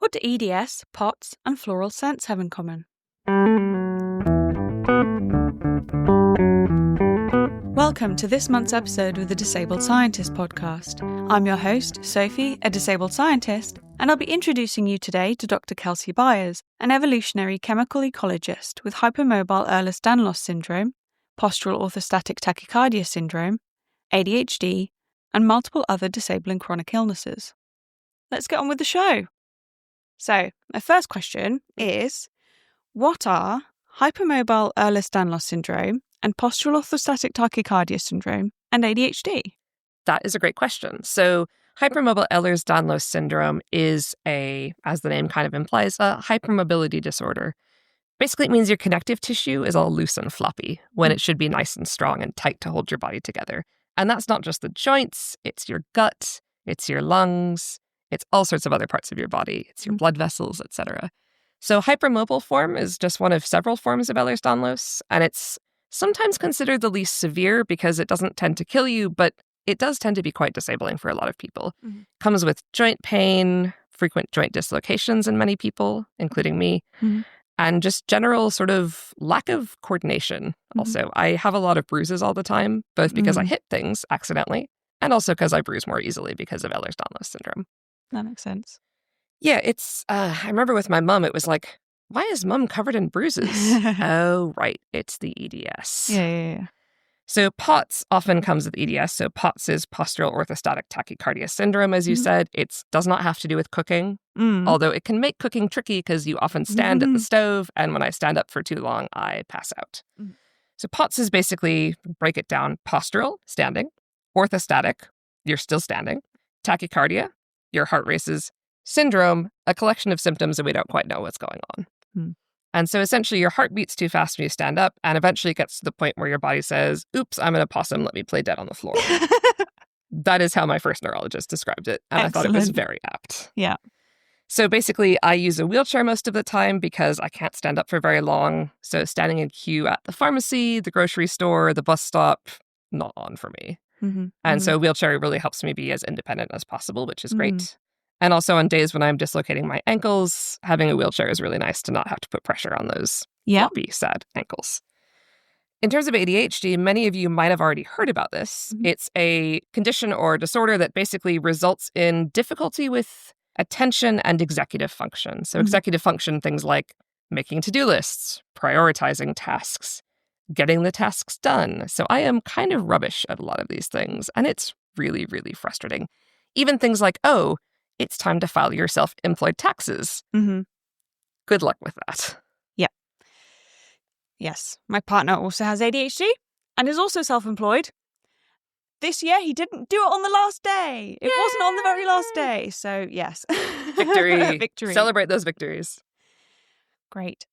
What do EDS, POTS, and floral scents have in common? Welcome to this month's episode of the Disabled Scientist podcast. I'm your host, Sofie, a disabled scientist, and I'll be introducing you today to Dr Kelsey Byers, an evolutionary chemical ecologist with hypermobile Ehlers-Danlos syndrome, postural orthostatic tachycardia syndrome, ADHD, and multiple other disabling chronic illnesses. Let's get on with the show. So, my first question is, what are hypermobile Ehlers-Danlos syndrome and postural orthostatic tachycardia syndrome and ADHD? That is a great question. So, hypermobile Ehlers-Danlos syndrome is as the name kind of implies, a hypermobility disorder. Basically, it means your connective tissue is all loose and floppy when it should be nice and strong and tight to hold your body together. And that's not just the joints, it's your gut, it's your lungs, it's all sorts of other parts of your body. It's your blood vessels, etc. So hypermobile form is just one of several forms of Ehlers-Danlos, and it's sometimes considered the least severe because it doesn't tend to kill you, but it does tend to be quite disabling for a lot of people. Comes with joint pain, frequent joint dislocations in many people, including me, and just general sort of lack of coordination. Also, I have a lot of bruises all the time, both because I hit things accidentally and also because I bruise more easily because of Ehlers-Danlos syndrome. That makes sense. Yeah, it's, I remember with my mom, it was like, why is mom covered in bruises? Oh, right, it's the EDS. Yeah. So POTS often comes with EDS. So POTS is postural orthostatic tachycardia syndrome, as you said. It does not have to do with cooking, although it can make cooking tricky because you often stand at the stove, and when I stand up for too long, I pass out. So POTS is basically, break it down, postural, standing, orthostatic, you're still standing, tachycardia, your heart races, syndrome, a collection of symptoms and we don't quite know what's going on. And so essentially your heart beats too fast when you stand up, and eventually it gets to the point where your body says, oops, I'm an opossum, let me play dead on the floor. That is how my first neurologist described it, and Excellent. I thought it was very apt. Yeah. So basically I use a wheelchair most of the time because I can't stand up for very long. So standing in queue at the pharmacy, the grocery store, the bus stop, not on for me. And so a wheelchair really helps me be as independent as possible, which is great. And also on days when I'm dislocating my ankles, having a wheelchair is really nice to not have to put pressure on those floppy, sad ankles. In terms of ADHD, many of you might have already heard about this. It's a condition or disorder that basically results in difficulty with attention and executive function. So executive function, things like making to-do lists, prioritizing tasks, getting the tasks done. So I am kind of rubbish at a lot of these things, and it's really, really frustrating. Even things like, oh, it's time to file your self-employed taxes. Good luck with that. Yeah. Yes. My partner also has ADHD and is also self-employed. This year, he didn't do it on the last day. It wasn't on the very last day. So, yes. Victory. Victory. Celebrate those victories. Great.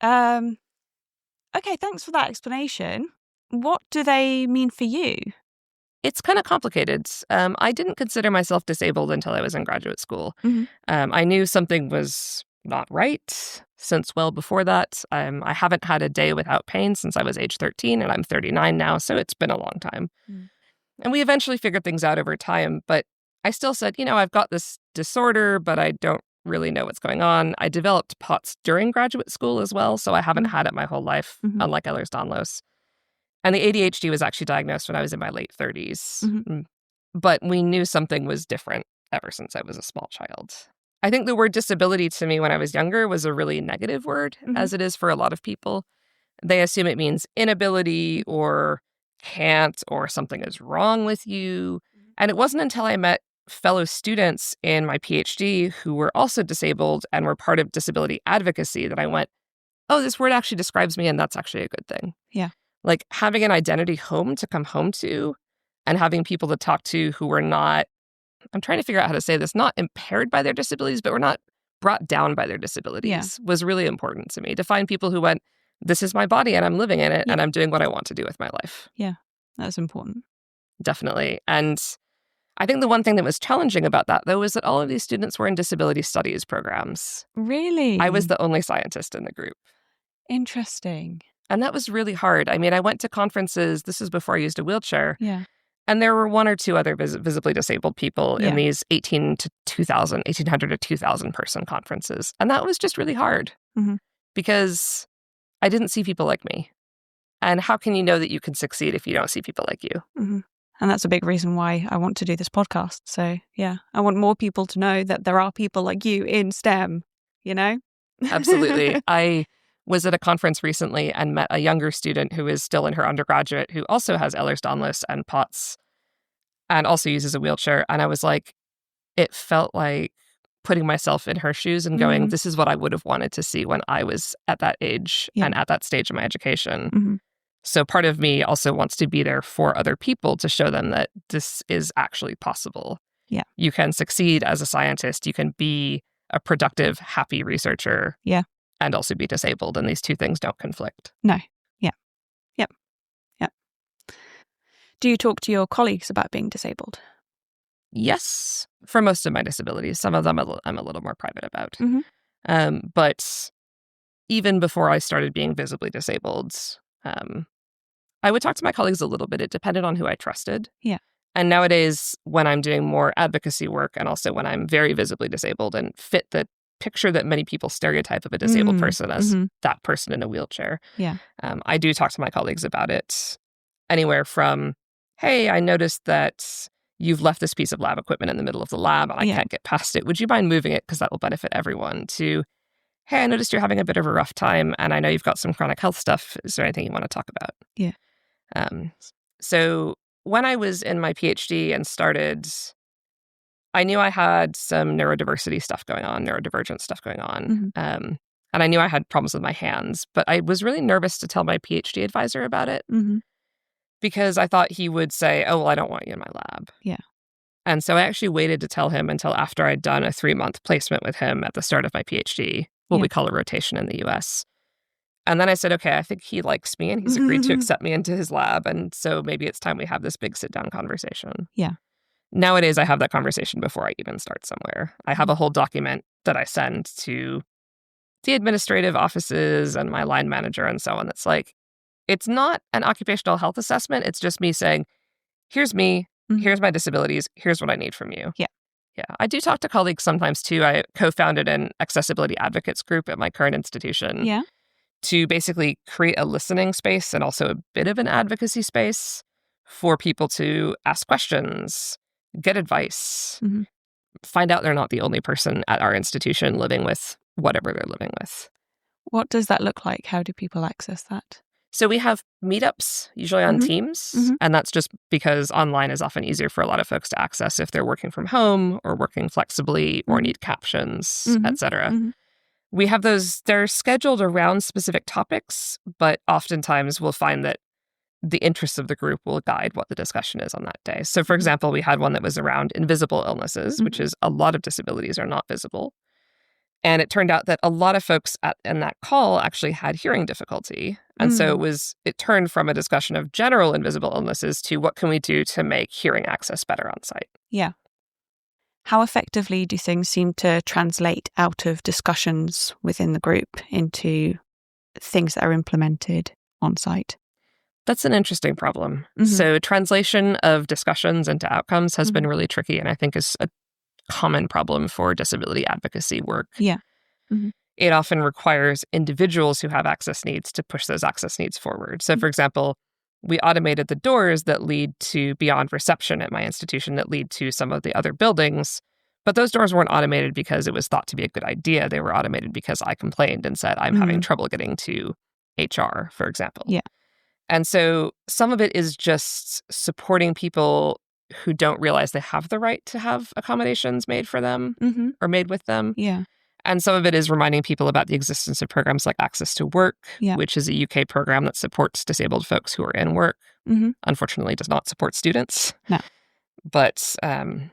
Okay, thanks for that explanation. What do they mean for you? It's kind of complicated. I didn't consider myself disabled until I was in graduate school. I knew something was not right since well before that. I haven't had a day without pain since I was age 13, and I'm 39 now, so it's been a long time. And we eventually figured things out over time, but I still said, I've got this disorder, but I don't really know what's going on. I developed POTS during graduate school as well, so I haven't had it my whole life, unlike Ehlers-Danlos. And the ADHD was actually diagnosed when I was in my late 30s. But we knew something was different ever since I was a small child. I think the word disability to me when I was younger was a really negative word, as it is for a lot of people. They assume it means inability or can't or something is wrong with you. And it wasn't until I met fellow students in my PhD who were also disabled and were part of disability advocacy that I went, oh, this word actually describes me, and that's actually a good thing. Yeah. Like having an identity home to come home to and having people to talk to who were not, I'm trying to figure out how to say this, not impaired by their disabilities, but were not brought down by their disabilities was really important to me. To find people who went, this is my body and I'm living in it and I'm doing what I want to do with my life. Yeah, that's important. Definitely. And I think the one thing that was challenging about that, though, was that all of these students were in disability studies programs. Really? I was the only scientist in the group. Interesting. And that was really hard. I mean, I went to conferences. This was before I used a wheelchair. Yeah. And there were one or two other visibly disabled people in Yeah. these 1800 to 2,000 person conferences. And that was just really hard because I didn't see people like me. And how can you know that you can succeed if you don't see people like you? And that's a big reason why I want to do this podcast. So, yeah, I want more people to know that there are people like you in STEM, you know? Absolutely. I was at a conference recently and met a younger student who is still in her undergraduate who also has Ehlers-Danlos and POTS and also uses a wheelchair. And I was like, it felt like putting myself in her shoes and going, this is what I would have wanted to see when I was at that age and at that stage of my education. So part of me also wants to be there for other people to show them that this is actually possible. Yeah. You can succeed as a scientist. You can be a productive, happy researcher. Yeah. And also be disabled. And these two things don't conflict. No. Yeah. Yep. Yep. Do you talk to your colleagues about being disabled? Yes, for most of my disabilities. Some of them I'm a little more private about. But even before I started being visibly disabled, I would talk to my colleagues a little bit. It depended on who I trusted. Yeah. And nowadays, when I'm doing more advocacy work and also when I'm very visibly disabled and fit the picture that many people stereotype of a disabled person as that person in a wheelchair, I do talk to my colleagues about it. Anywhere from, hey, I noticed that you've left this piece of lab equipment in the middle of the lab and I can't get past it. Would you mind moving it because that will benefit everyone? To, hey, I noticed you're having a bit of a rough time and I know you've got some chronic health stuff. Is there anything you want to talk about? Yeah. So when I was in my PhD and started, I knew I had some neurodiversity stuff going on, neurodivergent stuff going on. And I knew I had problems with my hands, but I was really nervous to tell my PhD advisor about it because I thought he would say, oh, well, I don't want you in my lab. Yeah. And so I actually waited to tell him until after I'd done a 3-month placement with him at the start of my PhD, what we call a rotation in the US. And then I said, okay, I think he likes me and he's agreed to accept me into his lab. And so maybe it's time we have this big sit-down conversation. Yeah. Nowadays, I have that conversation before I even start somewhere. I have a whole document that I send to the administrative offices and my line manager and so on. That's like, it's not an occupational health assessment. It's just me saying, here's me, here's my disabilities, here's what I need from you. Yeah. Yeah. I do talk to colleagues sometimes too. I co-founded an accessibility advocates group at my current institution. Yeah. To basically create a listening space and also a bit of an advocacy space for people to ask questions, get advice, find out they're not the only person at our institution living with whatever they're living with. What does that look like? How do people access that? So we have meetups, usually on Teams, and that's just because online is often easier for a lot of folks to access if they're working from home or working flexibly or need captions, etc. We have those, they're scheduled around specific topics, but oftentimes we'll find that the interests of the group will guide what the discussion is on that day. So, for example, we had one that was around invisible illnesses, which is a lot of disabilities are not visible. And it turned out that a lot of folks in that call actually had hearing difficulty. And so it turned from a discussion of general invisible illnesses to what can we do to make hearing access better on site. Yeah. How effectively do things seem to translate out of discussions within the group into things that are implemented on site? That's an interesting problem. So translation of discussions into outcomes has been really tricky and I think is a common problem for disability advocacy work. Yeah. It often requires individuals who have access needs to push those access needs forward. So, for example, we automated the doors that lead to beyond reception at my institution that lead to some of the other buildings. But those doors weren't automated because it was thought to be a good idea. They were automated because I complained and said, I'm having trouble getting to HR, for example. Yeah. And so some of it is just supporting people who don't realize they have the right to have accommodations made for them or made with them. Yeah. And some of it is reminding people about the existence of programs like Access to Work, which is a UK program that supports disabled folks who are in work. Unfortunately, does not support students. No. But, and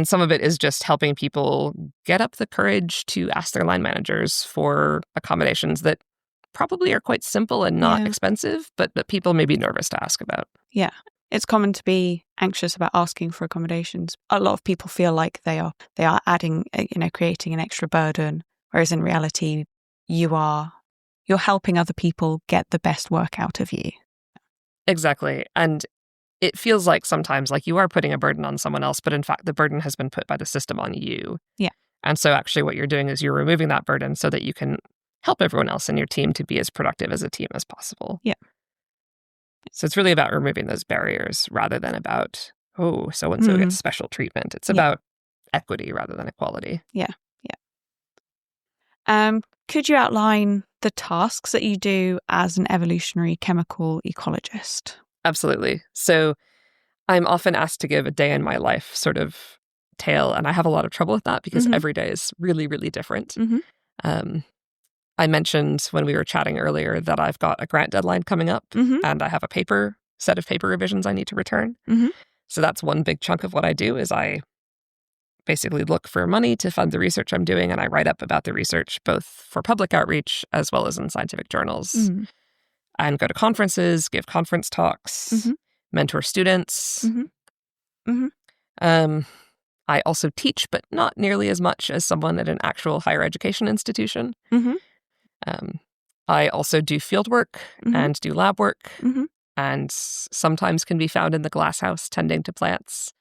some of it is just helping people get up the courage to ask their line managers for accommodations that probably are quite simple and not expensive, but that people may be nervous to ask about. Yeah. It's common to be anxious about asking for accommodations. A lot of people feel like they are adding, creating an extra burden, whereas in reality, you're helping other people get the best work out of you. Exactly. And it feels like sometimes like you are putting a burden on someone else, but in fact, the burden has been put by the system on you. Yeah. And so actually what you're doing is you're removing that burden so that you can help everyone else in your team to be as productive as a team as possible. Yeah. So it's really about removing those barriers rather than about, oh, so-and-so gets special treatment. It's about equity rather than equality. Yeah. Could you outline the tasks that you do as an evolutionary chemical ecologist? Absolutely. So I'm often asked to give a day in my life sort of tale, and I have a lot of trouble with that because every day is really, really different. I mentioned when we were chatting earlier that I've got a grant deadline coming up and I have a set of paper revisions I need to return. So that's one big chunk of what I do is I basically look for money to fund the research I'm doing, and I write up about the research both for public outreach as well as in scientific journals. And go to conferences, give conference talks, mentor students. I also teach, but not nearly as much as someone at an actual higher education institution. I also do field work and do lab work, and sometimes can be found in the glasshouse tending to plants.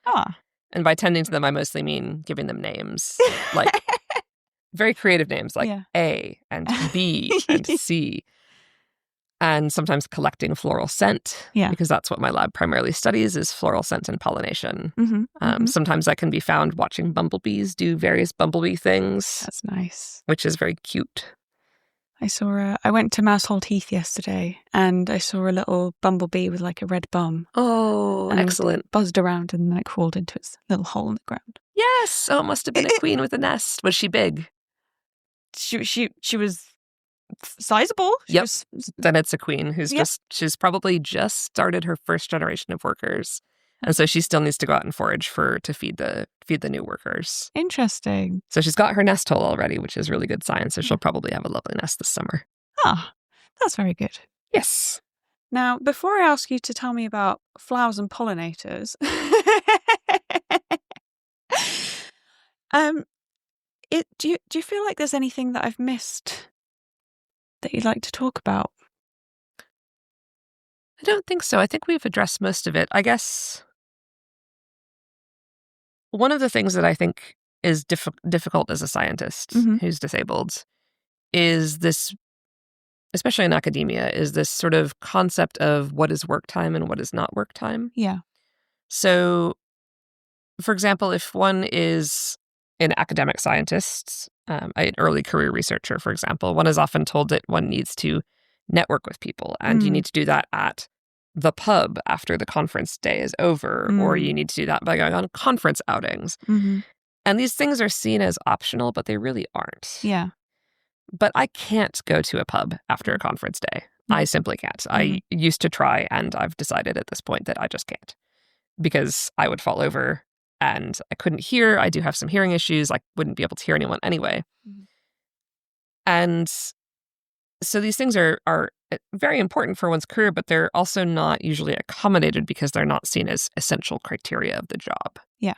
And by tending to them, I mostly mean giving them names, like very creative names like A and B and C. And sometimes collecting floral scent, because that's what my lab primarily studies is floral scent and pollination. Sometimes I can be found watching bumblebees do various bumblebee things. That's nice. Which is very cute. I went to Mousehole Heath yesterday and I saw a little bumblebee with like a red bum. Oh, and excellent. Buzzed around and like crawled into its little hole in the ground. Yes. Oh, it must have been a queen with a nest. Was she big? She was sizable. Then it's a queen who's she's probably just started her first generation of workers. And so she still needs to go out and forage to feed the new workers. Interesting. So she's got her nest hole already, which is really good science. So she'll probably have a lovely nest this summer. That's very good. Yes. Now, before I ask you to tell me about flowers and pollinators, do you feel like there's anything that I've missed that you'd like to talk about? I don't think so. I think we've addressed most of it. I guess one of the things that I think is difficult as a scientist who's disabled is this, especially in academia, is this sort of concept of what is work time and what is not work time. Yeah. So, for example, if one is an academic scientist, an early career researcher, for example, one is often told that one needs to network with people, and you need to do that at the pub after the conference day is over, or you need to do that by going on conference outings. And these things are seen as optional, but they really aren't. Yeah. But I can't go to a pub after a conference day. I simply can't. I used to try, and I've decided at this point that I just can't, because I would fall over and I couldn't hear. I do have some hearing issues. I wouldn't be able to hear anyone anyway. And so these things are very important for one's career, but they're also not usually accommodated because they're not seen as essential criteria of the job. Yeah.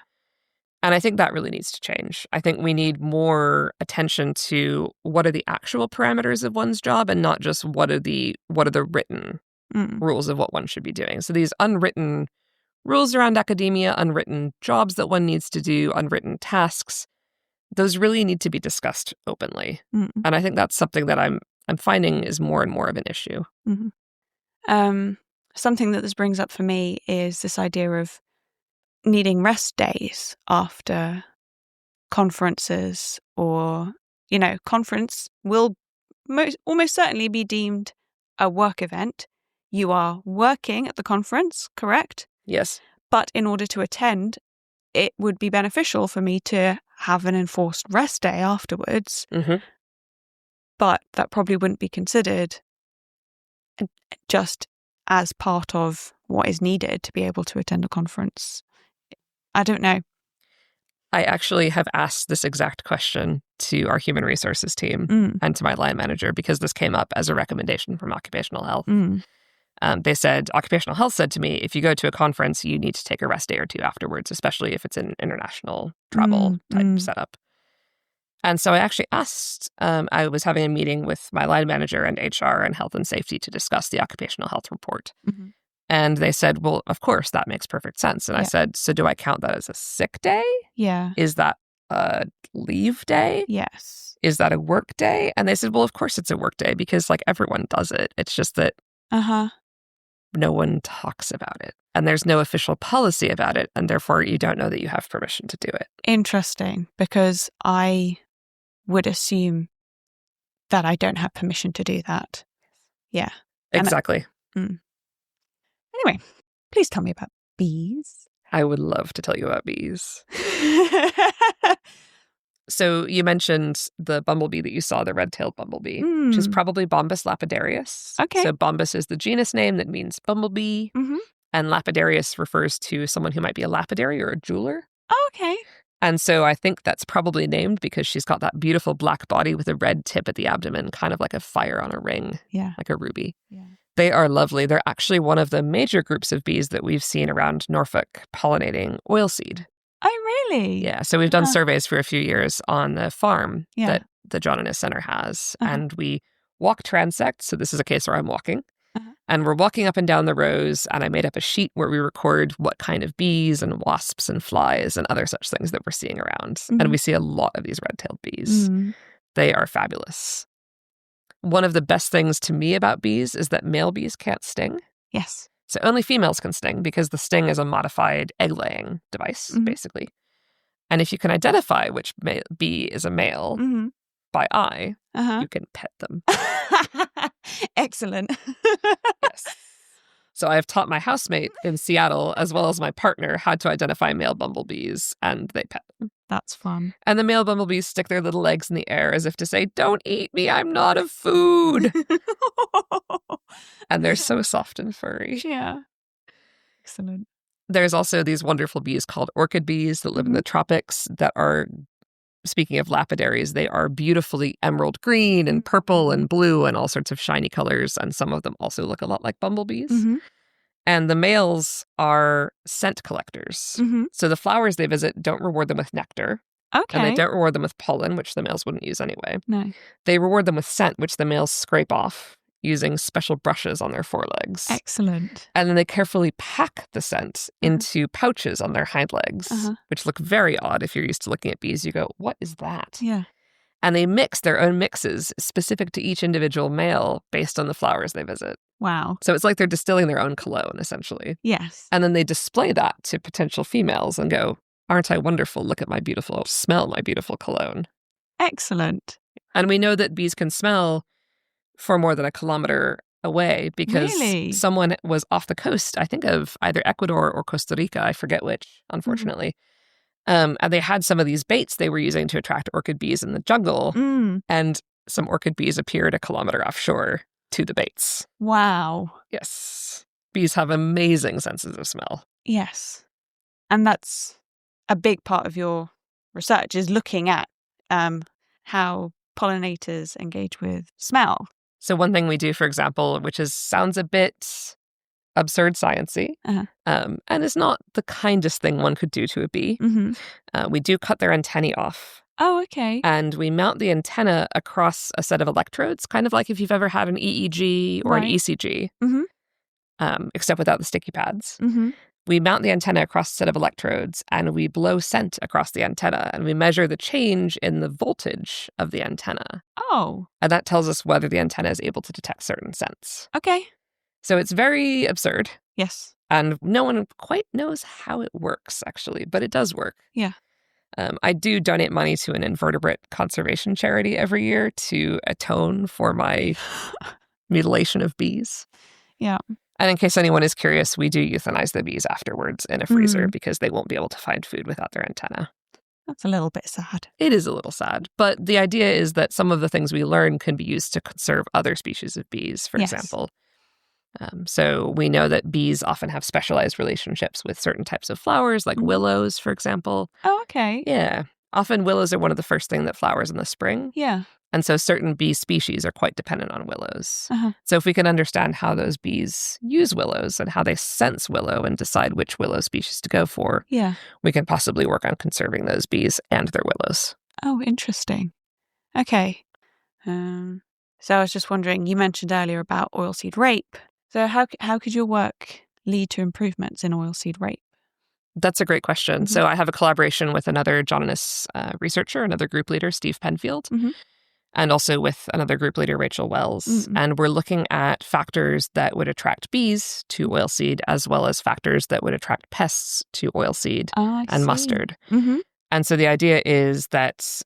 And I think that really needs to change. I think we need more attention to what are the actual parameters of one's job and not just what are the written rules of what one should be doing. So these unwritten rules around academia, unwritten jobs that one needs to do, unwritten tasks, those really need to be discussed openly. And I think that's something that I'm finding is more and more of an issue. Something that this brings up for me is this idea of needing rest days after conferences, or, conference will almost certainly be deemed a work event. You are working at the conference, correct? Yes. But in order to attend, it would be beneficial for me to have an enforced rest day afterwards. But that probably wouldn't be considered just as part of what is needed to be able to attend a conference. I don't know. I actually have asked this exact question to our human resources team and to my line manager, because this came up as a recommendation from occupational health. They said, occupational health said to me, if you go to a conference, you need to take a rest day or two afterwards, especially if it's an international travel type setup. And so I actually asked, I was having a meeting with my line manager and HR and health and safety to discuss the occupational health report. And they said, well, of course, that makes perfect sense. And I said, so do I count that as a sick day? Yeah. Is that a leave day? Yes. Is that a work day? And they said, well, of course it's a work day because like everyone does it. It's just that no one talks about it. And there's no official policy about it. And therefore, you don't know that you have permission to do it. Interesting, because I would assume that I don't have permission to do that. Yeah. Exactly. Anyway, please tell me about bees. I would love to tell you about bees. So you mentioned the bumblebee that you saw, the red-tailed bumblebee, which is probably Bombus lapidarius. Okay. So Bombus is the genus name that means bumblebee, and lapidarius refers to someone who might be a lapidary or a jeweler. Oh, okay. And so I think that's probably named because she's got that beautiful black body with a red tip at the abdomen, kind of like a fire on a ring, like a ruby. Yeah. They are lovely. They're actually one of the major groups of bees that we've seen around Norfolk pollinating oilseed. Oh, really? Yeah. So we've done surveys for a few years on the farm that the John Innes Center has. And we walk transects. So this is a case where I'm walking. And we're walking up and down the rows. And I made up a sheet where we record what kind of bees and wasps and flies and other such things that we're seeing around. And we see a lot of these red-tailed bees. They are fabulous. One of the best things to me about bees is that male bees can't sting. Yes. So only females can sting because the sting is a modified egg-laying device, basically. And if you can identify which bee is a male by eye, you can pet them. Excellent. Yes. So I have taught my housemate in Seattle, as well as my partner, how to identify male bumblebees, and they pet them. That's fun. And the male bumblebees stick their little legs in the air as if to say, don't eat me, I'm not a food. And they're so soft and furry. Yeah. Excellent. There's also these wonderful bees called orchid bees that live in the tropics that are, speaking of lapidaries, they are beautifully emerald green and purple and blue and all sorts of shiny colors. And some of them also look a lot like bumblebees. And the males are scent collectors. So the flowers they visit don't reward them with nectar. Okay. And they don't reward them with pollen, which the males wouldn't use anyway. No. They reward them with scent, which the males scrape off using special brushes on their forelegs. Excellent. And then they carefully pack the scent into pouches on their hind legs, which look very odd. If you're used to looking at bees, you go, what is that? Yeah. And they mix their own mixes specific to each individual male based on the flowers they visit. Wow. So it's like they're distilling their own cologne, essentially. Yes. And then they display that to potential females and go, aren't I wonderful? Look at my beautiful, smell my beautiful cologne. Excellent. And we know that bees can smell for more than a kilometer away because someone was off the coast, I think of either Ecuador or Costa Rica, I forget which, unfortunately. And they had some of these baits they were using to attract orchid bees in the jungle. And some orchid bees appeared a kilometer offshore to the baits. Wow. Yes. Bees have amazing senses of smell. Yes. And that's a big part of your research, is looking at how pollinators engage with smell. So one thing we do, for example, which sounds a bit absurd science-y, and is not the kindest thing one could do to a bee, we do cut their antennae off. Oh, okay. And we mount the antenna across a set of electrodes, kind of like if you've ever had an EEG or an ECG, except without the sticky pads. We mount the antenna across a set of electrodes and we blow scent across the antenna and we measure the change in the voltage of the antenna. Oh. And that tells us whether the antenna is able to detect certain scents. Okay. So it's very absurd. Yes. And no one quite knows how it works, actually, but it does work. Yeah. I do donate money to an invertebrate conservation charity every year to atone for my mutilation of bees. Yeah. And in case anyone is curious, we do euthanize the bees afterwards in a freezer because they won't be able to find food without their antenna. That's a little bit sad. It is a little sad. But the idea is that some of the things we learn can be used to conserve other species of bees, for example. So we know that bees often have specialized relationships with certain types of flowers, like willows, for example. Oh, okay. Yeah. Often willows are one of the first things that flowers in the spring. Yeah. And so certain bee species are quite dependent on willows. So if we can understand how those bees use willows and how they sense willow and decide which willow species to go for, we can possibly work on conserving those bees and their willows. Oh, interesting. Okay. So I was just wondering, you mentioned earlier about oilseed rape. So how could your work lead to improvements in oilseed rape? That's a great question. So I have a collaboration with another Jonas researcher, another group leader, Steve Penfield, and also with another group leader, Rachel Wells. And we're looking at factors that would attract bees to oilseed, as well as factors that would attract pests to oilseed and mustard. And so the idea is that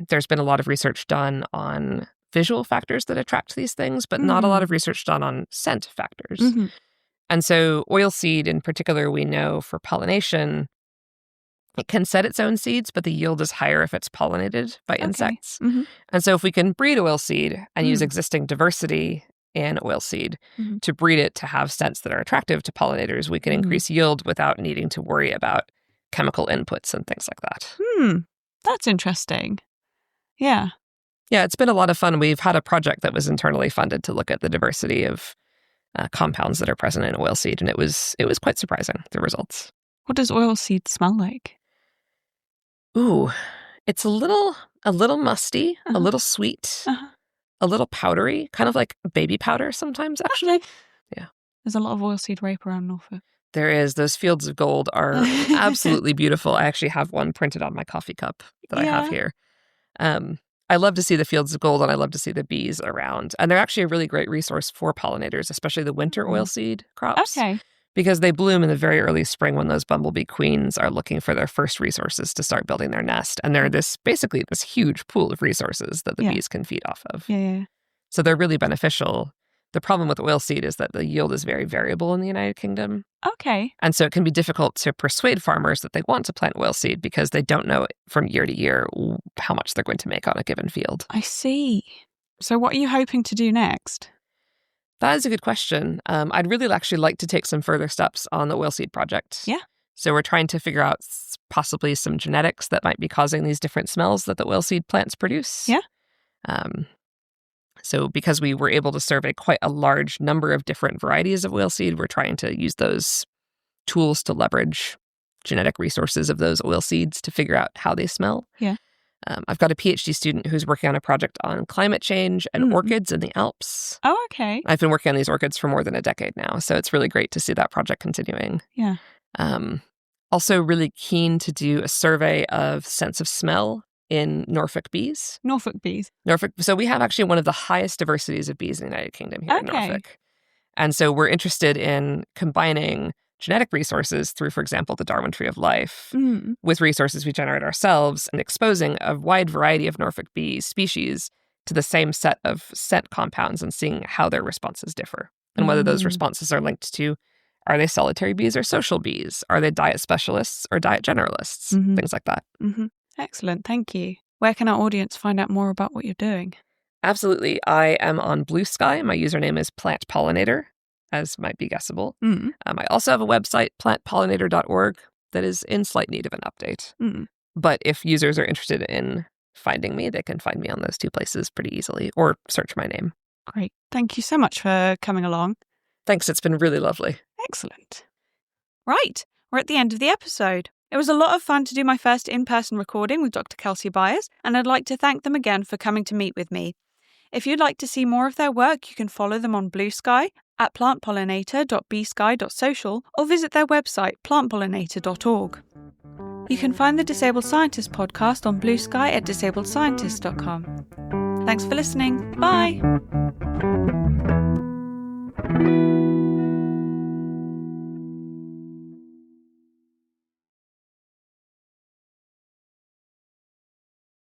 there's been a lot of research done on visual factors that attract these things, but not a lot of research done on scent factors. And so oilseed in particular, we know for pollination, it can set its own seeds, but the yield is higher if it's pollinated by insects. And so if we can breed oilseed and use existing diversity in oilseed to breed it to have scents that are attractive to pollinators, we can increase yield without needing to worry about chemical inputs and things like that. That's interesting. Yeah. Yeah, it's been a lot of fun. We've had a project that was internally funded to look at the diversity of compounds that are present in oilseed, and it was quite surprising, the results. What does oilseed smell like? Ooh, it's a little musty, a little sweet, a little powdery, kind of like baby powder sometimes, actually. Yeah. There's a lot of oilseed rape around Norfolk. There is. Those fields of gold are absolutely beautiful. I actually have one printed on my coffee cup that I have here. I love to see the fields of gold, and I love to see the bees around. And they're actually a really great resource for pollinators, especially the winter oilseed crops. Because they bloom in the very early spring when those bumblebee queens are looking for their first resources to start building their nest. And they're basically this huge pool of resources that the bees can feed off of. So they're really beneficial. The problem with oilseed is that the yield is very variable in the United Kingdom. And so it can be difficult to persuade farmers that they want to plant oilseed because they don't know from year to year how much they're going to make on a given field. I see. So what are you hoping to do next? That is a good question. I'd really actually like to take some further steps on the oilseed project. So we're trying to figure out possibly some genetics that might be causing these different smells that the oilseed plants produce. So because we were able to survey quite a large number of different varieties of oilseed, we're trying to use those tools to leverage genetic resources of those oilseeds to figure out how they smell. I've got a PhD student who's working on a project on climate change and orchids in the Alps. I've been working on these orchids for more than a decade now, so it's really great to see that project continuing. Also really keen to do a survey of sense of smell in Norfolk bees. Norfolk. So we have actually one of the highest diversities of bees in the United Kingdom here in Norfolk. And so we're interested in combining genetic resources through, for example, the Darwin Tree of Life, with resources we generate ourselves, and exposing a wide variety of Norfolk bee species to the same set of scent compounds and seeing how their responses differ. And whether those responses are linked to, are they solitary bees or social bees? Are they diet specialists or diet generalists? Things like that. Excellent, thank you. Where can our audience find out more about what you're doing? Absolutely. I am on Blue Sky. My username is Plant Pollinator, as might be guessable. I also have a website, plantpollinator.org, that is in slight need of an update. But if users are interested in finding me, they can find me on those two places pretty easily, or search my name. Great. Thank you so much for coming along. Thanks. It's been really lovely. Excellent. Right. We're at the end of the episode. It was a lot of fun to do my first in-person recording with Dr. Kelsey Byers, and I'd like to thank them again for coming to meet with me. If you'd like to see more of their work, you can follow them on Blue Sky at plantpollinator.bsky.social or visit their website plantpollinator.org. You can find the Disabled Scientist podcast on Blue Sky at disabledscientist.com. Thanks for listening. Bye!